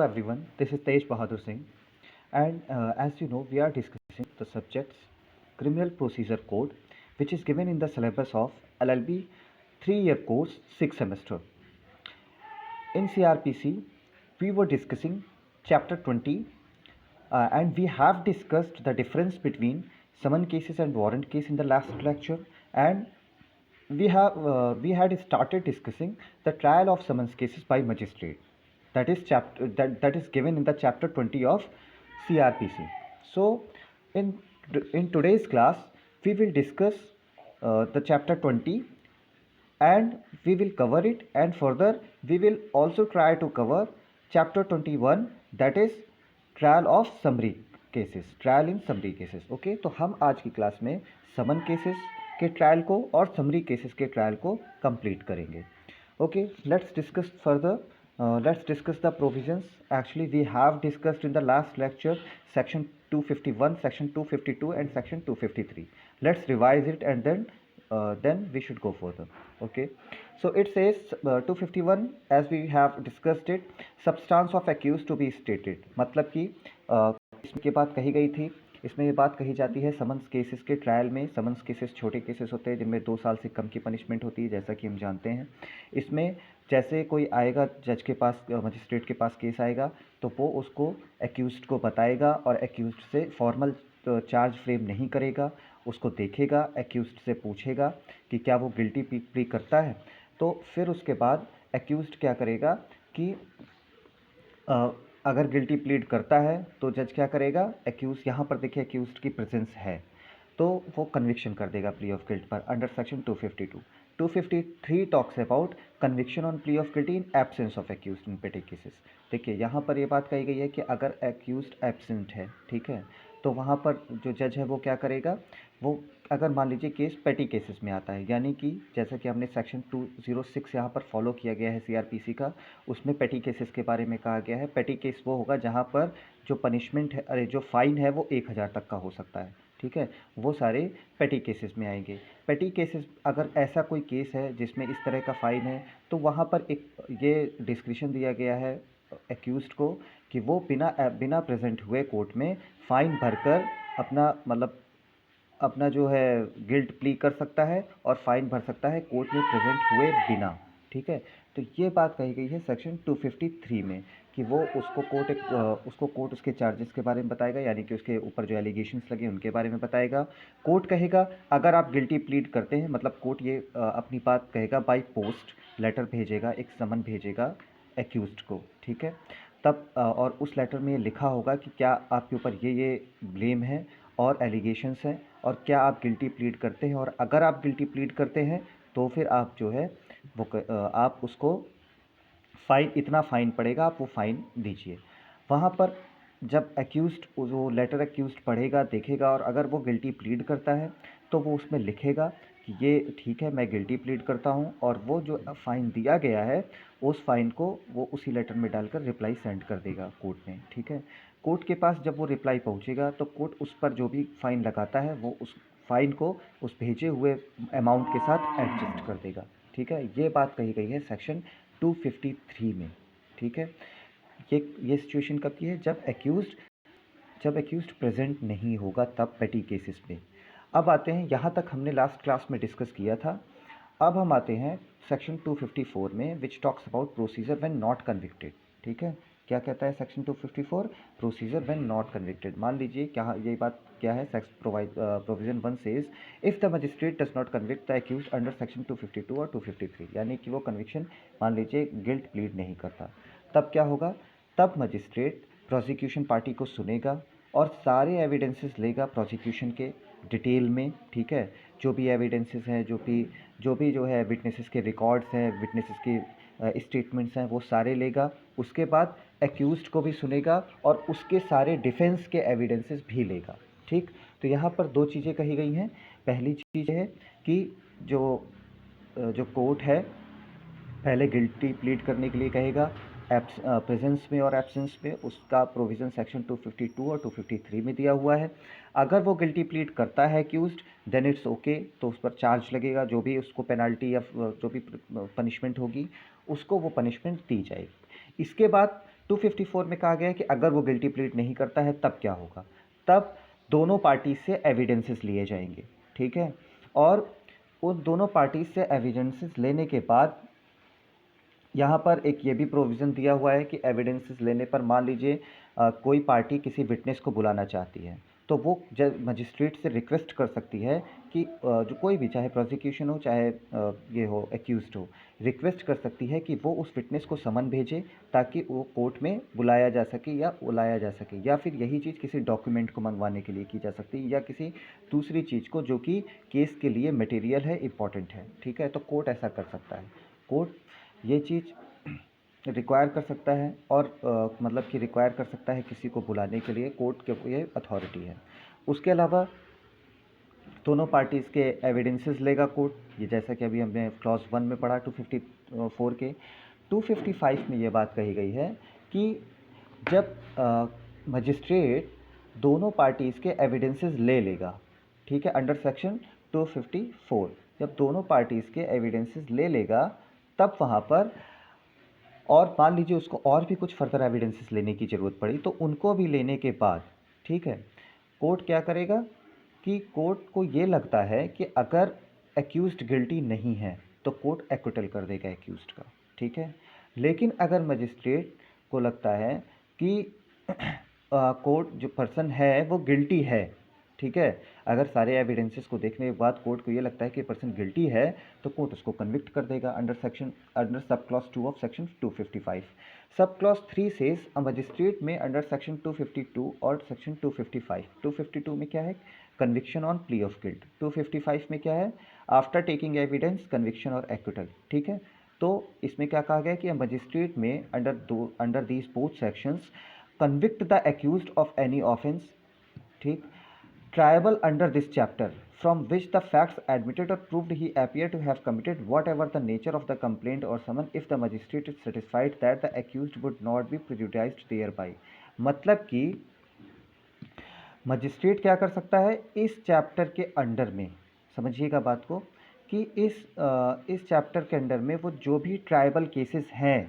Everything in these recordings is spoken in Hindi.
everyone, this is Tej Bahadur Singh, and as you know, we are discussing the subjects Criminal Procedure Code, which is given in the syllabus of LLB 3-year course, 6th semester. In CRPC, we were discussing chapter 20, and we have discussed the difference between summon cases and warrant case in the last lecture, and we had started discussing the trial of summons cases by magistrate. That is given in the chapter 20 of CRPC. So in in today's class we will discuss the chapter 20, and we will cover it, and further we will also try to cover chapter 21, that is trial of summary cases, trial in summary cases. Okay, तो हम आज की क्लास में समन केसेस के ट्रायल को और समरी केसेस के ट्रायल को कंप्लीट करेंगे. Okay, let's discuss further. Let's discuss the provisions. Actually, we have discussed in the last lecture section 251, section 252, and section 253. Let's revise it, and then we should go further. Okay, so it says 251, as we have discussed it, substance of accused to be stated. मतलब कि इसमें बात कही गई थी, इसमें ये बात कही जाती है समन्स केसेस के ट्रायल में. समन्स केसेस छोटे केसेस होते हैं जिनमें 2 साल से कम की पनिशमेंट होती है, जैसा कि हम जानते हैं. इसमें जैसे कोई आएगा जज के पास, मजिस्ट्रेट के पास केस आएगा, तो वो उसको एक्यूज्ड को बताएगा और एक्यूज्ड से फॉर्मल चार्ज फ्रेम नहीं करेगा, उसको देखेगा, एक्यूज्ड से पूछेगा कि क्या वो गिल्टी प्ली करता है. तो फिर उसके बाद एक्यूज्ड क्या करेगा कि अगर गिल्टी प्लीड करता है तो जज क्या करेगा, एक्यूज यहाँ पर देखिए एक्यूज्ड की प्रेजेंस है तो वो कन्विक्शन कर देगा प्ली ऑफ गिल्ट पर under section 252. 253 talks about conviction on plea of guilty in absence of accused इन पेटी केसेस. देखिए यहाँ पर ये बात कही गई है कि अगर एक्यूज्ड एब्सेंट है, ठीक है, तो वहाँ पर जो जज है वो क्या करेगा, वो अगर मान लीजिए केस पेटी केसेस में आता है, यानी कि जैसा कि हमने सेक्शन 206 यहाँ पर फॉलो किया गया है सीआरपीसी का, उसमें पेटी केसेस के बारे में कहा गया है. पेटी केस वो होगा जहाँ पर जो पनिशमेंट है, जो फाइन है वो 1000 तक का हो सकता है, ठीक है, वो सारे पेटी केसेस में आएंगे. पेटी केसेस अगर ऐसा कोई केस है जिसमें इस तरह का फ़ाइन है, तो वहाँ पर एक ये डिस्क्रिप्शन दिया गया है एक्यूज्ड को कि वो बिना प्रेजेंट हुए कोर्ट में फ़ाइन भरकर अपना जो है गिल्ट प्ली कर सकता है और फाइन भर सकता है कोर्ट में प्रेजेंट हुए बिना. ठीक है, तो ये बात कही गई है सेक्शन 253 में कि वो उसको कोर्ट उसके चार्जेस के बारे में बताएगा, यानी कि उसके ऊपर जो एलिगेशंस लगे उनके बारे में बताएगा. कोर्ट कहेगा अगर आप गिल्टी प्लीड करते हैं, मतलब कोर्ट ये अपनी बात कहेगा बाय पोस्ट, लेटर भेजेगा, एक समन भेजेगा एक्यूज्ड को, ठीक है, तब और उस लेटर में ये लिखा होगा कि क्या आपके ऊपर ये ब्लेम है और एलिगेशंस हैं और क्या आप गिल्टी प्लीड करते हैं, और अगर आप गिल्टी प्लीड करते हैं तो फिर आप जो है वो आप उसको इतना फ़ाइन पड़ेगा, आप वो फ़ाइन दीजिए. वहाँ पर जब एक्यूज्ड वो लेटर एक्यूज्ड पढ़ेगा, देखेगा, और अगर वो गिल्टी प्लीड करता है तो वो उसमें लिखेगा कि ये ठीक है, मैं गिल्टी प्लीड करता हूँ, और वो जो फ़ाइन दिया गया है उस फ़ाइन को वो उसी लेटर में डालकर रिप्लाई सेंड कर देगा कोर्ट में. ठीक है, कोर्ट के पास जब वो रिप्लाई पहुँचेगा तो कोर्ट उस पर जो भी फ़ाइन लगाता है वो उस फ़ाइन को उस भेजे हुए अमाउंट के साथ एडजस्ट कर देगा. ठीक है, ये बात कही गई है सेक्शन 253 में. ठीक है, ये सिचुएशन कब की है, जब एक्यूज्ड प्रेजेंट नहीं होगा, तब पेटी केसेस में. अब आते हैं, यहाँ तक हमने लास्ट क्लास में डिस्कस किया था. अब हम आते हैं सेक्शन 254 में, विच talks about procedure when not convicted. ठीक है, क्या कहता है section 254, procedure when not convicted. मान लीजिए क्या ये बात क्या है, provision 1 says if the magistrate does not convict the accused under section 252 और 253, यानी कि वो कन्विक्शन मान लीजिए गिल्ट प्लीड नहीं करता, तब क्या होगा, तब मजिस्ट्रेट प्रोसिक्यूशन पार्टी को सुनेगा और सारे एविडेंसेस लेगा प्रोसिक्यूशन के डिटेल में. ठीक है, जो भी एविडेंसेस हैं, जो भी जो है विटनेसेस के रिकॉर्ड्स हैं, विटनेसेस के स्टेटमेंट्स हैं, वो सारे लेगा. उसके बाद एक्यूज्ड को भी सुनेगा और उसके सारे डिफेंस के एविडेंसेस भी लेगा. ठीक, तो यहाँ पर 2 चीज़ें कही गई हैं. पहली चीज़ है कि जो कोर्ट है पहले गिल्टी प्लीड करने के लिए कहेगा प्रेजेंस में और एब्सेंस में, उसका प्रोविज़न सेक्शन 252 और 253 में दिया हुआ है. अगर वो गिल्टी प्लीड करता है एक्यूज्ड, देन इट्स ओके, तो उस पर चार्ज लगेगा, जो भी उसको पेनल्टी या जो भी पनिशमेंट होगी उसको वो पनिशमेंट दी जाएगी. इसके बाद 254 में कहा गया है कि अगर वो गिल्टी प्लीड नहीं करता है तब क्या होगा, तब दोनों पार्टी से एविडेंसेस लिए जाएंगे, ठीक है। और उन दोनों पार्टी से एविडेंसेस लेने के बाद यहाँ पर एक ये भी प्रोविज़न दिया हुआ है कि एविडेंसेस लेने पर मान लीजिए कोई पार्टी किसी विटनेस को बुलाना चाहती है, तो वो जज मजिस्ट्रेट से रिक्वेस्ट कर सकती है कि जो कोई भी, चाहे प्रोसिक्यूशन हो चाहे ये हो एक्यूज्ड हो, रिक्वेस्ट कर सकती है कि वो उस विटनेस को समन भेजे ताकि वो कोर्ट में बुलाया जा सके या बुलाया जा सके, या फिर यही चीज़ किसी डॉक्यूमेंट को मंगवाने के लिए की जा सकती है या किसी दूसरी चीज़ को जो कि केस के लिए मटेरियल है, इम्पॉर्टेंट है, ठीक है। तो कोर्ट ऐसा कर सकता है, कोर्ट ये चीज़ रिक्वायर कर सकता है और मतलब कि रिक्वायर कर सकता है किसी को बुलाने के लिए, कोर्ट के ये अथॉरिटी है। उसके अलावा दोनों पार्टीज़ के एविडेंसेस लेगा कोर्ट, ये जैसा कि अभी हमने क्लॉज 1 में पढ़ा 254 के। 255 में ये बात कही गई है कि जब मजिस्ट्रेट दोनों पार्टीज़ के एविडेंसेस ले लेगा, ठीक है, अंडर सेक्शन 254 जब दोनों पार्टीज़ के एविडेंसेस ले लेगा तब वहाँ पर, और मान लीजिए उसको और भी कुछ फर्दर एविडेंसेस लेने की ज़रूरत पड़ी तो उनको भी लेने के बाद, ठीक है, कोर्ट क्या करेगा कि कोर्ट को ये लगता है कि अगर एक्यूज्ड गिल्टी नहीं है तो कोर्ट एक्विटल कर देगा एक्यूज्ड का, ठीक है। लेकिन अगर मजिस्ट्रेट को लगता है कि कोर्ट जो पर्सन है वो गिल्टी है, ठीक है, अगर सारे एविडेंसेस को देखने के बाद कोर्ट को ये लगता है कि पर्सन गिल्टी है तो कोर्ट उसको कन्विक्ट कर देगा under sub clause 2 of section 255। Sub clause 3 says a magistrate में अंडर सेक्शन 252 और सेक्शन 255। 252 में क्या है, conviction on plea of guilt. 255 में क्या है, आफ्टर टेकिंग एविडेंस कन्विक्शन और एक्विटल, ठीक है। तो इसमें क्या कहा गया कि मजिस्ट्रेट में under these both sections convict the accused of any offence, ठीक, triable under this chapter, from which the facts admitted or proved he appear to have committed whatever the nature of the complaint or summon, if the magistrate is satisfied that the accused would not be prejudiced thereby। मतलब कि मजिस्ट्रेट क्या कर सकता है इस चैप्टर के अंडर में, समझिएगा बात को, कि इस चैप्टर के अंडर में वो जो भी ट्राइबल केसेस हैं,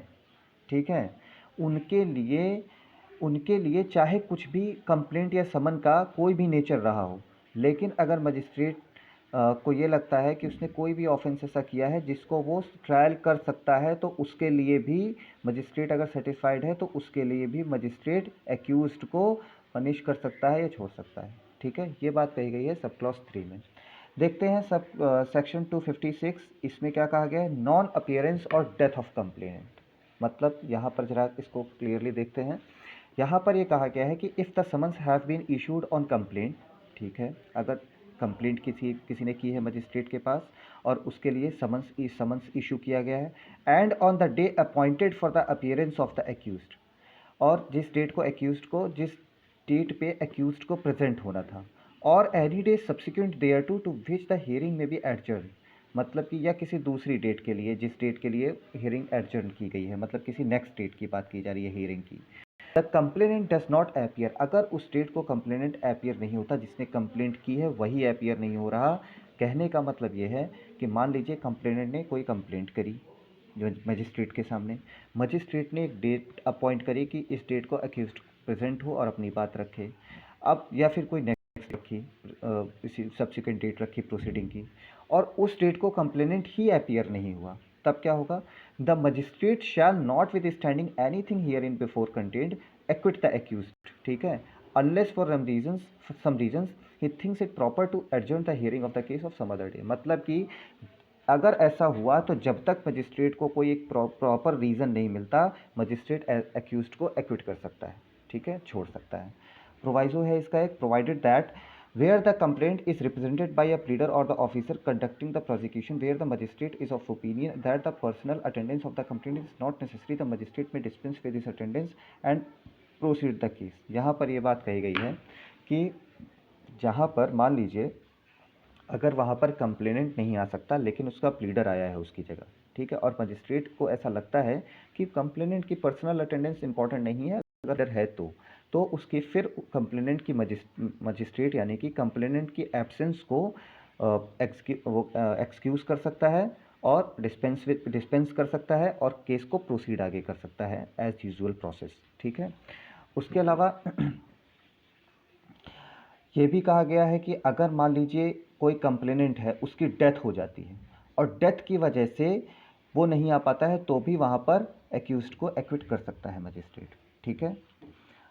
ठीक है, उनके लिए चाहे कुछ भी कंप्लेंट या समन का कोई भी नेचर रहा हो, लेकिन अगर मजिस्ट्रेट को ये लगता है कि उसने कोई भी ऑफेंस ऐसा किया है जिसको वो ट्रायल कर सकता है तो उसके लिए भी मजिस्ट्रेट अगर सेटिस्फाइड है तो उसके लिए भी मजिस्ट्रेट एक्यूज्ड को पनिश कर सकता है या छोड़ सकता है, ठीक है। ये बात कही गई है सब क्लॉज 3 में। देखते हैं सब सेक्शन 256, इसमें क्या कहा गया है, नॉन अपीयरेंस और डेथ ऑफ कंप्लेनेंट। मतलब यहाँ पर जरा इसको क्लियरली देखते हैं। यहाँ पर ये कहा गया है कि if the summons have been issued on complaint, ठीक है, अगर कंप्लेंट किसी ने की है मजिस्ट्रेट के पास और उसके लिए समन्स इशू किया गया है, and on the day appointed for the appearance of the accused, और जिस डेट पे एक्यूज्ड को प्रेजेंट होना था, और any day subsequent thereto which the hearing may be adjourn, मतलब कि या किसी दूसरी डेट के लिए जिस डेट के लिए हियरिंग एडजर्न की गई है, मतलब किसी नेक्स्ट डेट की बात की जा रही है हियरिंग की। The complainant does not appear, अगर उस डेट को कंप्लेनेंट अपीयर नहीं होता, जिसने कंप्लेंट की है वही अपीयर नहीं हो रहा, कहने का मतलब ये है कि मान लीजिए कंप्लेनेंट ने कोई कंप्लेंट करी जो मजिस्ट्रेट के सामने, मजिस्ट्रेट ने एक डेट अपॉइंट करी कि इस डेट को अक्यूज्ड प्रेजेंट हो और अपनी बात रखे, अब या फिर कोई नेक्स्ट रखी, इसी सब्सिक्वेंट डेट रखी प्रोसीडिंग की, और उस डेट को कंप्लेनेंट ही अपीयर नहीं हुआ, तब क्या होगा, the magistrate shall notwithstanding anything hereinbefore contained acquit the accused, ठीक है, unless for some reasons he thinks it proper to adjourn the hearing of the case of some other day. मतलब कि अगर ऐसा हुआ तो जब तक मजिस्ट्रेट को कोई एक प्रॉपर रीज़न नहीं मिलता, मजिस्ट्रेट एक्यूज्ड को एक्विट कर सकता है, ठीक है, छोड़ सकता है। प्रोवाइजो है इसका एक, provided that where the complaint is represented by a pleader or the officer conducting the prosecution, where the magistrate is of opinion that the personal attendance of the complaint is not necessary, the magistrate may dispense with this attendance and proceed the case। यहाँ पर ये बात कही गई है कि जहाँ पर मान लीजिए अगर वहाँ पर कंप्लेनेंट नहीं आ सकता लेकिन उसका प्लीडर आया है उसकी जगह, ठीक है, और मजिस्ट्रेट को ऐसा लगता है कि कंप्लेनेंट की पर्सनल अटेंडेंस इंपॉर्टेंट नहीं है, अगर है तो उसकी फिर कंप्लेनेंट की मजिस्ट्रेट यानी कि कंप्लेनेंट की एब्सेंस को एक्सक्यूज़ कर सकता है और डिस्पेंस कर सकता है और केस को प्रोसीड आगे कर सकता है एज यूजुअल प्रोसेस। ठीक है। उसके अलावा ये भी कहा गया है कि अगर मान लीजिए कोई कंप्लेनेंट है, उसकी डेथ हो जाती है और डेथ की वजह से वो नहीं आ पाता है, तो भी वहाँ पर एक्यूज्ड को एक्विट कर सकता है मजिस्ट्रेट। ठीक है।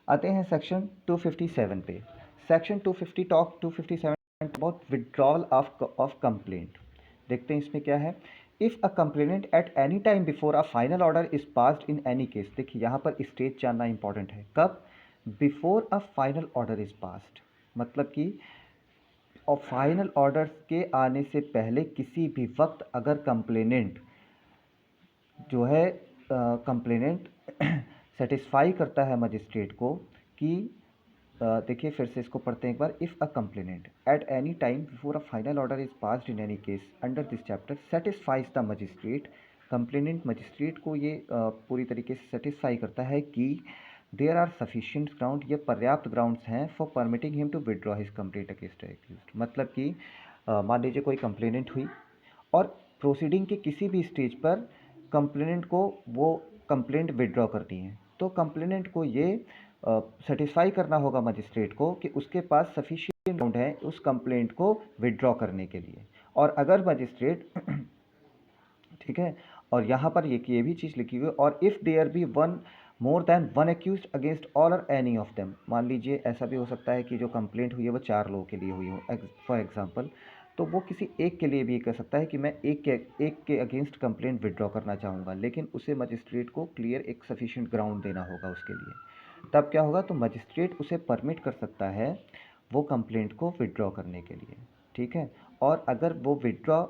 आते हैं सेक्शन 257 पे। Section 257 about withdrawal of complaint. देखते हैं इसमें क्या है। If a complainant at any time before a final order is passed in any case. देखिए यहाँ पर स्टेज जानना इंपॉर्टेंट है। कब? Before a final order is passed, मतलब कि और फाइनल ऑर्डर के आने से पहले किसी भी वक्त अगर कंप्लेनेंट जो है कंप्लेनेंट सेटिस्फाई करता है मजिस्ट्रेट को कि देखिए फिर से इसको पढ़ते हैं एक बार। If a complainant at any time before a final order is passed in any case under this chapter satisfies the magistrate. Complainant magistrate को ये पूरी तरीके से सेटिस्फाई करता है कि देयर आर सफिशिएंट ग्राउंड, ये पर्याप्त ग्राउंड्स हैं for permitting him to withdraw his complaint against accused. मतलब कि मान लीजिए कोई कंप्लेनेंट हुई और प्रोसीडिंग के किसी भी स्टेज पर कंप्लेनेंट को वो कंप्लेंट विड्रॉ करनी है, तो कंप्लेनेंट को ये सेटिस्फाई करना होगा मजिस्ट्रेट को कि उसके पास सफिशिएंट ग्राउंड है उस कंप्लेंट को विड्रॉ करने के लिए। और अगर मजिस्ट्रेट ठीक है, और यहाँ पर ये भी चीज़ लिखी हुई है, और if there be one more than one accused against all or any of them. मान लीजिए ऐसा भी हो सकता है कि जो कंप्लेंट हुई है वो 4 लोगों के लिए हुई हो फॉर एग्जांपल, तो वो किसी एक के लिए भी कह सकता है कि मैं एक के अगेंस्ट कंप्लेंट विड्रॉ करना चाहूँगा, लेकिन उसे मजिस्ट्रेट को क्लियर एक सफिशिएंट ग्राउंड देना होगा उसके लिए। तब क्या होगा, तो मजिस्ट्रेट उसे परमिट कर सकता है वो कंप्लेंट को विड्रॉ करने के लिए। ठीक है। और अगर वो विड्रॉ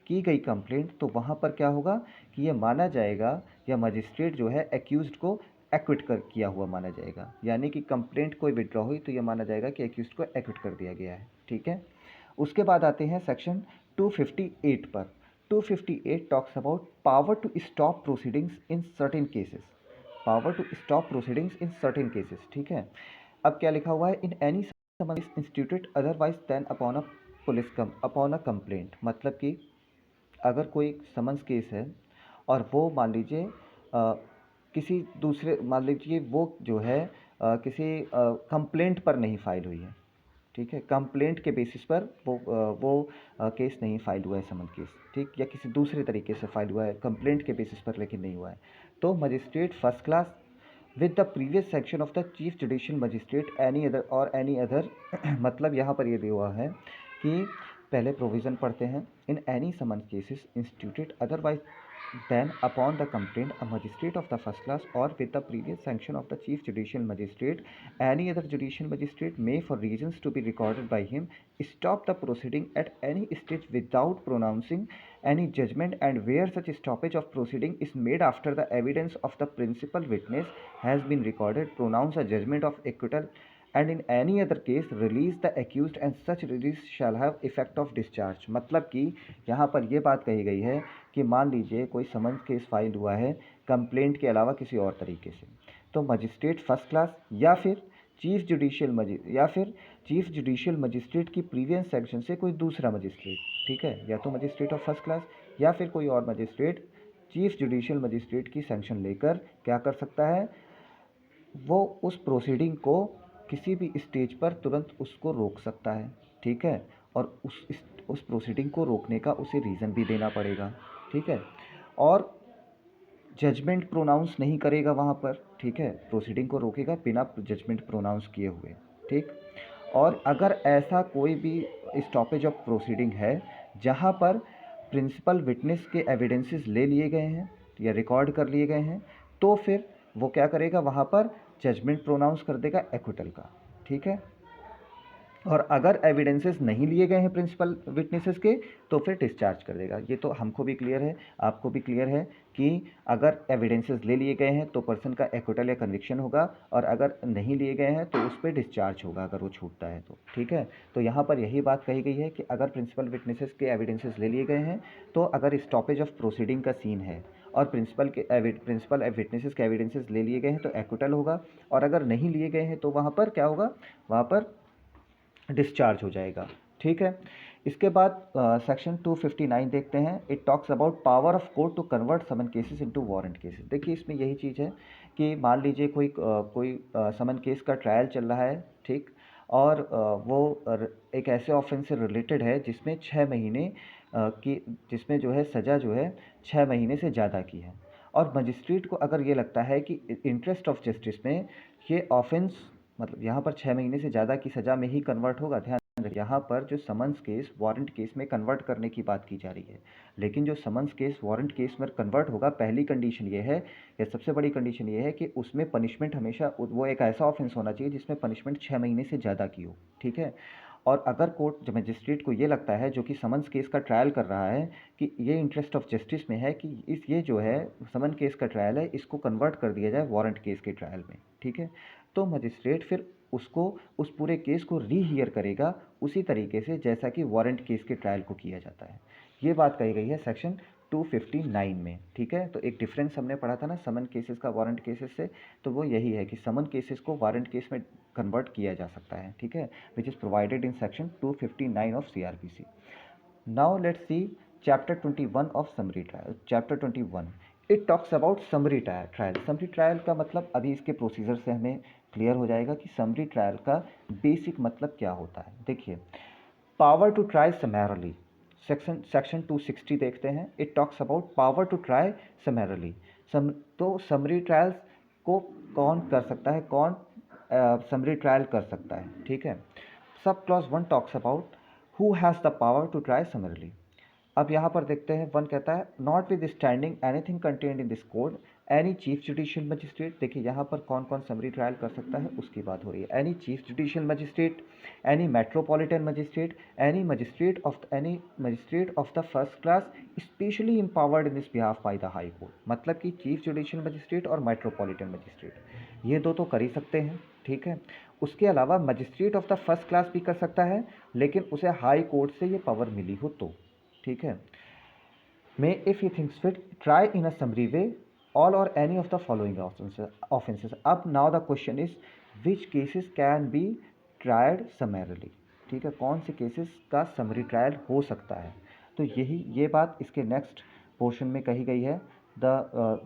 की गई कंप्लेंट, तो वहाँ पर क्या होगा कि ये माना जाएगा या मजिस्ट्रेट जो है एक्यूज्ड को एक्विट कर किया हुआ माना जाएगा। यानी कि कंप्लेंट कोई विड्रॉ हुई तो ये माना जाएगा कि एक्यूज्ड को एक्विट कर दिया गया है। ठीक है। उसके बाद आते हैं सेक्शन 258 पर। 258 talks about power to stop proceedings in certain cases. Power to stop proceedings in certain cases. ठीक है। अब क्या लिखा हुआ है, in any summon is instituted otherwise than upon a complaint. मतलब कि अगर कोई समन्स केस है और वो मान लीजिए किसी दूसरे, मान लीजिए वो जो है किसी कंप्लेंट पर नहीं फाइल हुई है। ठीक है। कंप्लेंट के बेसिस पर वो केस नहीं फाइल हुआ है समन केस, ठीक, या किसी दूसरे तरीके से फाइल हुआ है कंप्लेंट के बेसिस पर लेकिन नहीं हुआ है, तो magistrate first class with the previous section of the chief judicial magistrate any other मतलब यहाँ पर ये दिया हुआ है कि पहले प्रोविज़न पढ़ते हैं। In any summon cases instituted otherwise than upon the complaint a magistrate of the first class or with the previous sanction of the chief judicial magistrate any other judicial magistrate may for reasons to be recorded by him stop the proceeding at any stage without pronouncing any judgment, and where such stoppage of proceeding is made after the evidence of the principal witness has been recorded, pronounce a judgment of acquittal, and in any other case release the accused and such release shall have effect of discharge। मतलब कि यहाँ पर ये बात कही गई है कि मान लीजिए कोई समन्स केस फाइल हुआ है कंप्लेंट के अलावा किसी और तरीके से, तो मजिस्ट्रेट फर्स्ट क्लास या फिर चीफ जुडिशियल मजिस्ट्रेट की प्रीवियस सेक्शन से कोई दूसरा मजिस्ट्रेट, ठीक है, या तो मजिस्ट्रेट ऑफ फर्स्ट क्लास या फिर कोई और मजिस्ट्रेट चीफ जुडिशियल मजिस्ट्रेट की सेंक्शन लेकर क्या कर सकता है, वो उस प्रोसीडिंग को किसी भी स्टेज पर तुरंत उसको रोक सकता है। ठीक है। और उस प्रोसीडिंग को रोकने का उसे रीज़न भी देना पड़ेगा। ठीक है। और जजमेंट प्रोनाउंस नहीं करेगा वहाँ पर। ठीक है। प्रोसीडिंग को रोकेगा बिना जजमेंट प्रोनाउंस किए हुए। ठीक। और अगर ऐसा कोई भी स्टॉपेज ऑफ प्रोसीडिंग है जहाँ पर प्रिंसिपल विटनेस के एविडेंसेस ले लिए गए हैं या रिकॉर्ड कर लिए गए हैं, तो फिर वो क्या करेगा, वहाँ पर जजमेंट प्रोनाउंस कर देगा एक्विटल का। ठीक है। और अगर एविडेंसेस नहीं लिए गए हैं प्रिंसिपल विटनेसेस के, तो फिर डिस्चार्ज कर देगा। ये तो हमको भी क्लियर है, आपको भी क्लियर है कि अगर एविडेंसेस ले लिए गए हैं तो पर्सन का एक्विटल या कन्विक्शन होगा, और अगर नहीं लिए गए हैं तो उस पर डिस्चार्ज होगा अगर वो छूटता है तो। ठीक है। तो यहाँ पर यही बात कही गई है कि अगर प्रिंसिपल विटनेसेस के एविडेंसेस ले लिए गए हैं, तो अगर स्टॉपेज ऑफ प्रोसीडिंग का सीन है और प्रिंसिपल विटनेसेस के एविडेंसेस ले लिए गए हैं तो एक्विटल होगा, और अगर नहीं लिए गए हैं तो वहाँ पर क्या होगा, वहाँ पर डिस्चार्ज हो जाएगा। ठीक है। इसके बाद सेक्शन 259 देखते हैं। It talks about power of court to convert summon cases into warrant cases. देखिए इसमें यही चीज़ है कि मान लीजिए कोई समन केस का ट्रायल चल रहा है, ठीक, और एक ऐसे ऑफेंस से रिलेटेड है जिसमें 6 महीने की जिसमें जो है सज़ा जो है 6 महीने से ज़्यादा की है, और मजिस्ट्रेट को अगर ये लगता है कि इंटरेस्ट ऑफ जस्टिस में ये ऑफेंस मतलब यहाँ पर 6 महीने से ज़्यादा की सज़ा में ही कन्वर्ट होगा। ध्यान रखिए, यहाँ पर जो समन्स केस वारंट केस में कन्वर्ट करने की बात की जा रही है, लेकिन जो समन्स केस वारंट केस में कन्वर्ट होगा, पहली कंडीशन ये है या सबसे बड़ी कंडीशन ये है कि उसमें पनिशमेंट हमेशा वो एक ऐसा ऑफेंस होना चाहिए जिसमें पनिशमेंट 6 महीने से ज़्यादा की हो, ठीक है। और अगर कोर्ट जो मजिस्ट्रेट को ये लगता है जो कि समन्स केस का ट्रायल कर रहा है कि ये इंटरेस्ट ऑफ जस्टिस में है कि ये जो है समन केस का ट्रायल है, इसको कन्वर्ट कर दिया जाए वारंट केस के ट्रायल में, ठीक है, तो मजिस्ट्रेट फिर उसको उस पूरे केस को रीहियर करेगा उसी तरीके से जैसा कि वारंट केस के ट्रायल को किया जाता है। ये बात कही गई है सेक्शन 259 में, ठीक है। तो एक डिफरेंस हमने पढ़ा था ना समन केसेस का वारंट केसेस से, तो वो यही है कि समन केसेस को वारंट केस में कन्वर्ट किया जा सकता है, ठीक है, which is provided in section 259 of CRPC। Now let's see chapter 21 of summary trial. Chapter 21 it talks about summary trial. Summary trial का मतलब अभी इसके प्रोसीजर से हमें क्लियर हो जाएगा कि समरी ट्रायल का बेसिक मतलब क्या होता है। देखिए, power to try summarily, section 260 देखते हैं। It talks about power to try summarily. तो समरी ट्रायल्स को कौन कर सकता है, कौन समरी ट्रायल कर सकता है, ठीक है। सब clause 1 talks about who has the power to try summarily. अब यहाँ पर देखते हैं, 1 कहता है notwithstanding anything contained in this code any chief judicial magistrate. देखिए यहाँ पर कौन कौन समरी ट्रायल कर सकता है उसकी बात हो रही है। Any chief judicial magistrate, any metropolitan magistrate, any magistrate of the first class specially empowered in this behalf by the high court. मतलब कि चीफ जुडिशियल मजिस्ट्रेट और मेट्रोपॉलिटन मजिस्ट्रेट ये दो तो कर ही सकते हैं, ठीक है। उसके अलावा magistrate of the first class भी कर सकता है, लेकिन उसे हाई कोर्ट से ये पावर मिली हो तो, ठीक है। May if he thinks fit try in a summary way all or any of the following offences. अब now the question is which cases can be tried summarily, ठीक है, कौन से केसेस का समरी ट्रायल हो सकता है। तो ये बात इसके नेक्स्ट पोर्शन में कही गई है।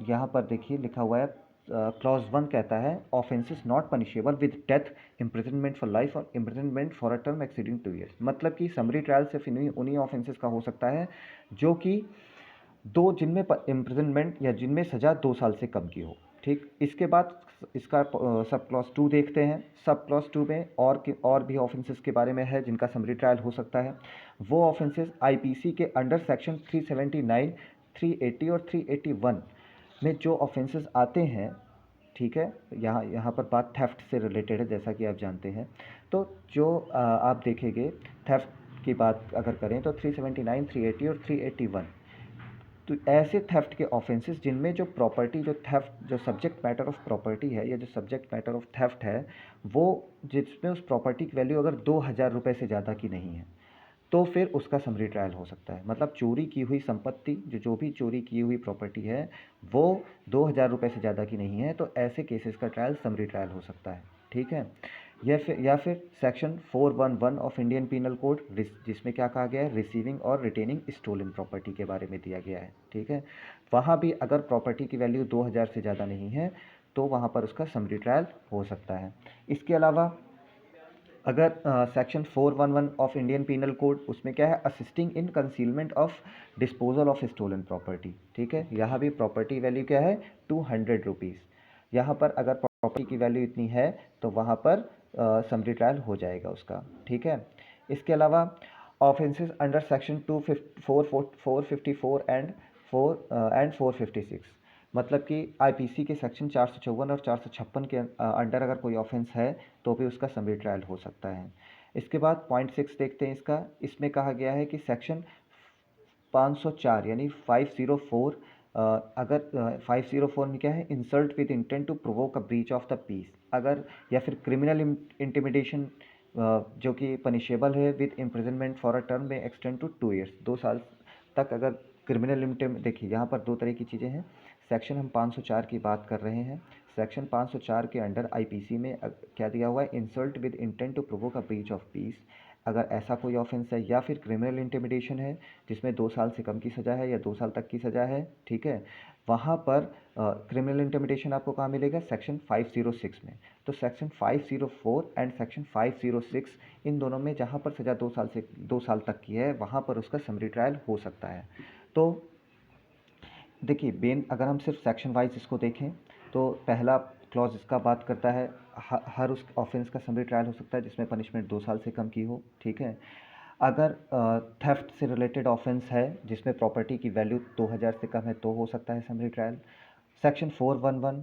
यहाँ पर देखिए लिखा हुआ है, क्लॉज 1 कहता है offences not punishable with death, imprisonment for life or imprisonment for a term exceeding 2 years. मतलब कि समरी ट्रायल सिर्फ उन्हीं ऑफेंसेस का हो सकता है जो कि जिनमें इम्प्रिजनमेंट या जिनमें सज़ा 2 साल से कम की हो, ठीक। इसके बाद इसका सब क्लॉज 2 देखते हैं। सब क्लॉज 2 में और भी ऑफेंसेस के बारे में है जिनका समरी ट्रायल हो सकता है। वो ऑफेंसेस IPC के अंडर सेक्शन 379, 380 और 381 में जो ऑफेंसेस आते हैं, ठीक है। यहाँ पर बात थेफ्ट से रिलेटेड है जैसा कि आप जानते हैं। तो जो आप देखेंगे थेफ्ट की बात अगर करें तो 379, 380 और 381, तो ऐसे थेफ्ट के ऑफेंसेस जिनमें जो प्रॉपर्टी जो सब्जेक्ट मैटर ऑफ प्रॉपर्टी है या जो सब्जेक्ट मैटर ऑफ थेफ्ट है, वो जिसमें उस प्रॉपर्टी की वैल्यू अगर 2,000 रुपये से ज़्यादा की नहीं है तो फिर उसका समरी ट्रायल हो सकता है। मतलब चोरी की हुई संपत्ति जो भी चोरी की हुई प्रॉपर्टी है वो 2,000 रुपये से ज़्यादा की नहीं है, तो ऐसे केसेस का ट्रायल समरी ट्रायल हो सकता है, ठीक है। या फिर section 411 of Indian penal code, जिसमें क्या कहा गया है, रिसीविंग और रिटेनिंग स्टोलन प्रॉपर्टी के बारे में दिया गया है, ठीक है। वहाँ भी अगर प्रॉपर्टी की वैल्यू 2,000 से ज़्यादा नहीं है तो वहाँ पर उसका समरी ट्रायल हो सकता है। इसके अलावा अगर section 411 of Indian penal code, उसमें क्या है, assisting in concealment of disposal of stolen property, ठीक है। यहाँ भी प्रॉपर्टी वैल्यू क्या है, 200 रुपीज़। यहाँ पर अगर प्रॉपर्टी की वैल्यू इतनी है तो वहाँ पर समरी ट्रायल हो जाएगा उसका, ठीक है। इसके अलावा ऑफेंसेस अंडर सेक्शन 454 एंड 456, मतलब कि IPC के सेक्शन 454 और 456 के अंडर अगर कोई ऑफेंस है तो भी उसका समरी ट्रायल हो सकता है। इसके बाद पॉइंट 6 देखते हैं इसका। इसमें कहा गया है कि सेक्शन 504 यानी 504, अगर 504 में क्या है, insult with intent to provoke a breach of the peace, अगर या फिर क्रिमिनल इंटिमिडेशन जो कि पनिशेबल है with imprisonment for a term may extend to 2 years, 2 साल तक अगर क्रिमिनल देखिए यहाँ पर 2 तरह की चीज़ें हैं। सेक्शन हम 504 की बात कर रहे हैं। सेक्शन 504 के अंडर IPC में क्या दिया हुआ है, insult with intent to provoke a breach of peace अगर ऐसा कोई ऑफेंस है, या फिर क्रिमिनल इंटिमिडेशन है जिसमें 2 साल से कम की सज़ा है या 2 साल तक की सज़ा है, ठीक है, वहाँ पर क्रिमिनल इंटिमिडेशन आपको कहाँ मिलेगा? सेक्शन 506 में। तो सेक्शन 504 एंड सेक्शन 506 इन दोनों में जहाँ पर सज़ा 2 साल तक की है, वहाँ पर उसका समरी ट्रायल हो सकता है। तो देखिए बेन, अगर हम सिर्फ सेक्शन वाइज इसको देखें तो पहला क्लॉज इसका बात करता है हर उस ऑफेंस का समरी ट्रायल हो सकता है जिसमें पनिशमेंट 2 साल से कम की हो, ठीक है। अगर थेफ्ट से रिलेटेड ऑफेंस है जिसमें प्रॉपर्टी की वैल्यू 2000 से कम है तो हो सकता है समरी ट्रायल। सेक्शन 411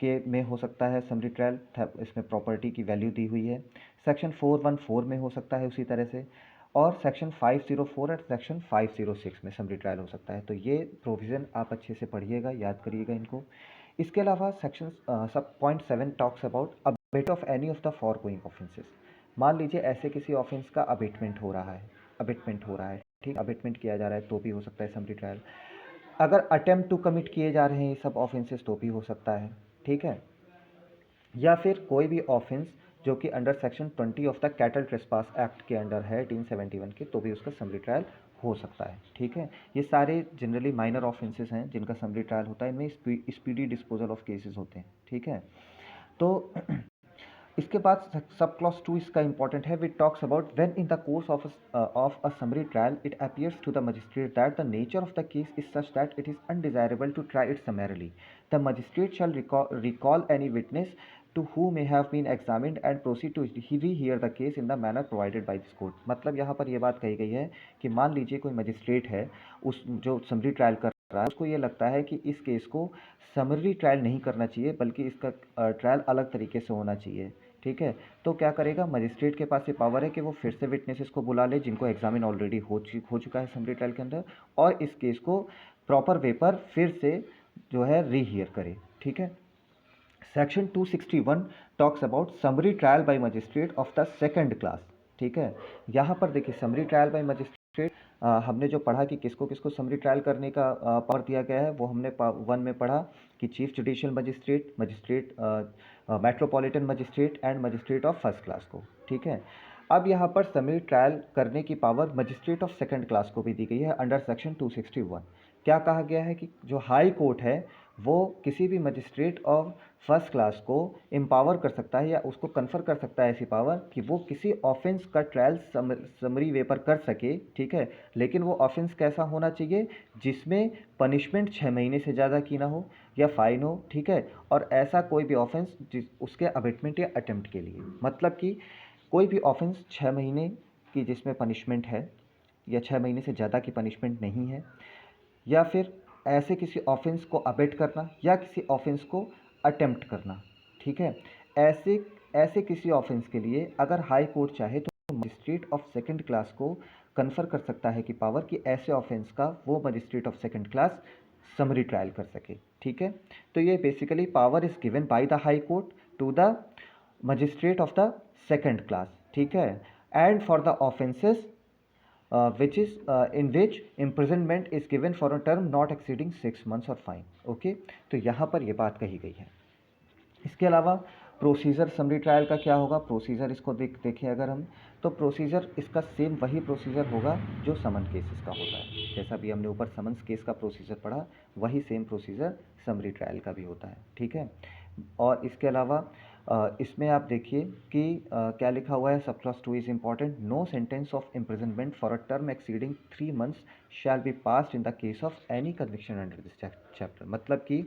के में हो सकता है समरी ट्रायल, इसमें प्रॉपर्टी की वैल्यू दी हुई है। सेक्शन 414 में हो सकता है उसी तरह से, और सेक्शन 504 और सेक्शन 506 में समरी ट्रायल हो सकता है। तो ये प्रोविज़न आप अच्छे से पढ़िएगा, याद करिएगा इनको। इसके अलावा सेक्शन सब point 7 talks about abate of any of the forgoing offences. मान लीजिए ऐसे किसी ऑफेंस का अबेटमेंट हो रहा है, ठीक, अबेटमेंट किया जा रहा है तो भी हो सकता है समरी ट्रायल। अगर अटेम्प्ट टू कमिट किए जा रहे हैं ये सब ऑफेंसेस तो भी हो सकता है, ठीक है। या फिर कोई भी ऑफेंस जो कि under section 20 of the cattle trespass act के अंडर है 1871 के, तो भी उसका समरी ट्रायल हो सकता है, ठीक है। ये सारे जनरली माइनर ऑफेंसेस हैं जिनका समरी ट्रायल होता है, इनमें स्पीडी डिस्पोजल ऑफ केसेस होते हैं, ठीक है। तो इसके बाद सब क्लॉज 2 इसका इंपॉर्टेंट है, which talks about when in the course of a summary trial it appears to the magistrate that the nature of the case is such that it is undesirable to try it summarily, the magistrate shall recall any witness to who may have been examined and proceed to rehear the case in the manner provided by this court। मतलब यहाँ पर ये बात कही गई है कि मान लीजिए कोई मजिस्ट्रेट है, उस जो समरी ट्रायल कर रहा है उसको ये लगता है कि इस केस को समरी ट्रायल नहीं करना चाहिए बल्कि इसका ट्रायल अलग तरीके से होना चाहिए, ठीक है। तो क्या करेगा, मजिस्ट्रेट के पास ये पावर है कि वो फिर से विटनेसेस को बुला ले जिनको एग्जामिन ऑलरेडी हो चुका है समरी ट्रायल के अंदर, और इस केस को प्रॉपर वे पर फिर से जो है रीहियर करे, ठीक है। Section 261 talks about summary trial by magistrate of the second class, ठीक है। यहाँ पर देखिए समरी ट्रायल बाय मजिस्ट्रेट हमने जो पढ़ा कि किसको किसको समरी ट्रायल करने का पावर दिया गया है, वो हमने 1 में पढ़ा कि chief judicial magistrate, metropolitan magistrate and magistrate of first class को, ठीक है। अब यहाँ पर समरी ट्रायल करने की power magistrate of second class को भी दी गई है अंडर सेक्शन 261। क्या कहा गया है कि जो हाई कोर्ट है वो किसी भी मजिस्ट्रेट ऑफ फर्स्ट क्लास को एम्पावर कर सकता है या उसको कन्फर कर सकता है ऐसी पावर कि वो किसी ऑफेंस का ट्रायल समरी वे पर कर सके, ठीक है। लेकिन वो ऑफेंस कैसा होना चाहिए, जिसमें पनिशमेंट 6 महीने से ज़्यादा की ना हो या फाइन हो, ठीक है। और ऐसा कोई भी ऑफेंस जिस उसके अबेटमेंट या अटेम्प्ट के लिए, मतलब कि कोई भी ऑफेंस 6 महीने की जिसमें पनिशमेंट है या 6 महीने से ज़्यादा की पनिशमेंट नहीं है, या फिर ऐसे किसी ऑफेंस को अबेट करना या किसी ऑफेंस को अटेम्प्ट करना, ठीक है। ऐसे ऐसे किसी ऑफेंस के लिए अगर हाई कोर्ट चाहे तो मजिस्ट्रेट ऑफ सेकंड क्लास को कन्फर कर सकता है कि पावर कि ऐसे ऑफेंस का वो magistrate of second class summary trial कर सके, ठीक है। तो ये basically power is given by the high court to the magistrate of the second class, ठीक है, and for the offences which is in which imprisonment is given for a term not exceeding 6 months और फाइन, ओके। तो यहाँ पर ये बात कही गई है। इसके अलावा प्रोसीजर समरी ट्रायल का क्या होगा, प्रोसीजर इसको देखें अगर हम, तो प्रोसीजर इसका सेम वही प्रोसीजर होगा जो समन केसेस का होता है। जैसा भी हमने ऊपर समन्स केस का प्रोसीजर पढ़ा वही सेम प्रोसीजर समरी ट्रायल का भी होता है, ठीक है। और इसके अलावा इसमें आप देखिए कि क्या लिखा हुआ है, सब clause 2 is important, no sentence of imprisonment for a term exceeding 3 months shall be passed in the case of any conviction under this chapter. मतलब कि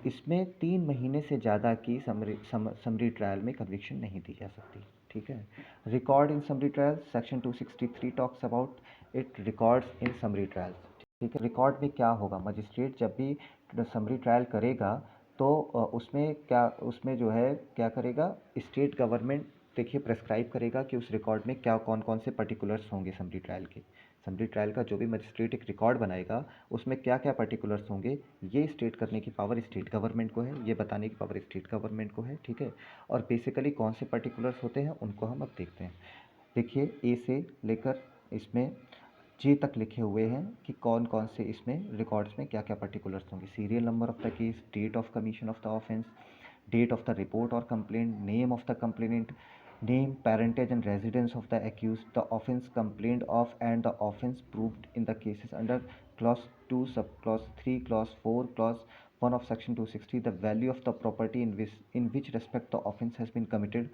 इसमें 3 महीने से ज़्यादा की समरी ट्रायल में कन्विक्शन नहीं दी जा सकती, ठीक है। Record in summary trial section 263 talks about it records in summary trial, ठीक है। रिकॉर्ड में क्या होगा, मजिस्ट्रेट जब भी समरी ट्रायल करेगा तो उसमें जो है क्या करेगा, स्टेट गवर्नमेंट देखिए प्रेस्क्राइब करेगा कि उस रिकॉर्ड में क्या कौन कौन से पर्टिकुलर्स होंगे समरी ट्रायल के। समरी ट्रायल का जो भी मजिस्ट्रेट एक रिकॉर्ड बनाएगा उसमें क्या क्या पर्टिकुलर्स होंगे, ये स्टेट करने की पावर स्टेट गवर्नमेंट को है, ये बताने की पावर स्टेट गवर्नमेंट को है, ठीक है। और बेसिकली कौन से पर्टिकुलर्स होते हैं उनको हम अब देखते हैं। देखिए ए से लेकर इसमें जी तक लिखे हुए हैं कि कौन कौन से इसमें रिकॉर्ड्स में क्या क्या पर्टिकुलर्स होंगे। Serial number of the case, date of commission of the offence, date of the report or complaint, name of the complainant, name, parentage and residence of the accused, the offence complained of and the offence proved in the cases under clause 2 subclause 3 clause 4 clause 1 of section 260, the value of the property in which respect the offence has been committed.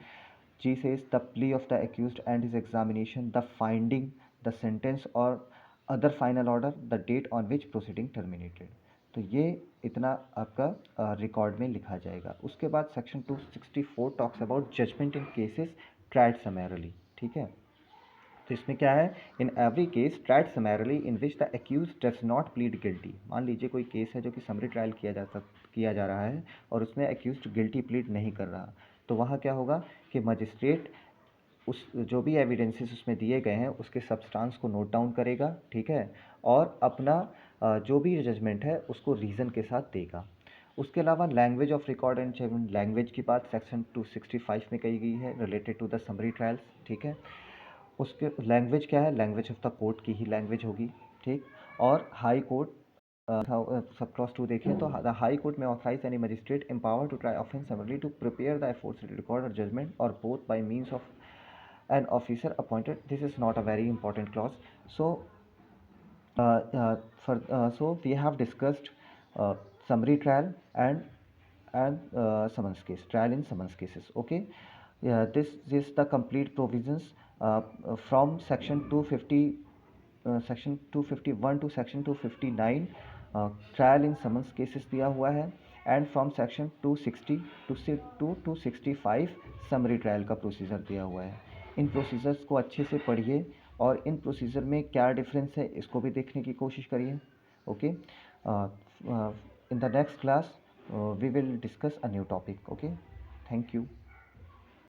G says the plea of the accused and his examination, the finding, the sentence or other final order, the date on which proceeding terminated. तो ये इतना आपका रिकॉर्ड में लिखा जाएगा. उसके बाद section 264 talks about judgment in cases tried summarily. ठीक है, तो इसमें क्या है, in every case tried summarily in which the accused does not plead guilty. मान लीजिए कोई केस है जो कि समरी ट्रायल किया जा रहा है और उसमें एक्यूज गिल्टी प्लीड नहीं कर रहा, तो वहाँ क्या होगा कि मजिस्ट्रेट उस जो भी एविडेंसेस उसमें दिए गए हैं उसके सब्सटेंस को नोट डाउन करेगा, ठीक है, और अपना जो भी जजमेंट है उसको रीज़न के साथ देगा. उसके अलावा language of record and judgment, language की बात सेक्शन 265 में कही गई है related to the summary trials. ठीक है, उसके लैंग्वेज क्या है, लैंग्वेज ऑफ द कोर्ट की ही लैंग्वेज होगी. ठीक, और हाई कोर्ट सब क्लॉज 2 देखें तो the high court may authorise any magistrate empowered to try offence summarily to prepare the aforesaid record or judgment or both by means of an officer appointed. This is not a very important clause. So so we have discussed summary trial and summons case, trial in summons cases. Okay, this is the complete provisions from section 250 section 251 to section 259 trial in summons cases दिया हुआ है, and from section 260 to 265 summary trial का प्रोसीजर दिया हुआ है. इन प्रोसीजर्स को अच्छे से पढ़िए और इन प्रोसीजर में क्या डिफरेंस है इसको भी देखने की कोशिश करिए. Okay, in the next class we will discuss a new topic. Okay, thank you.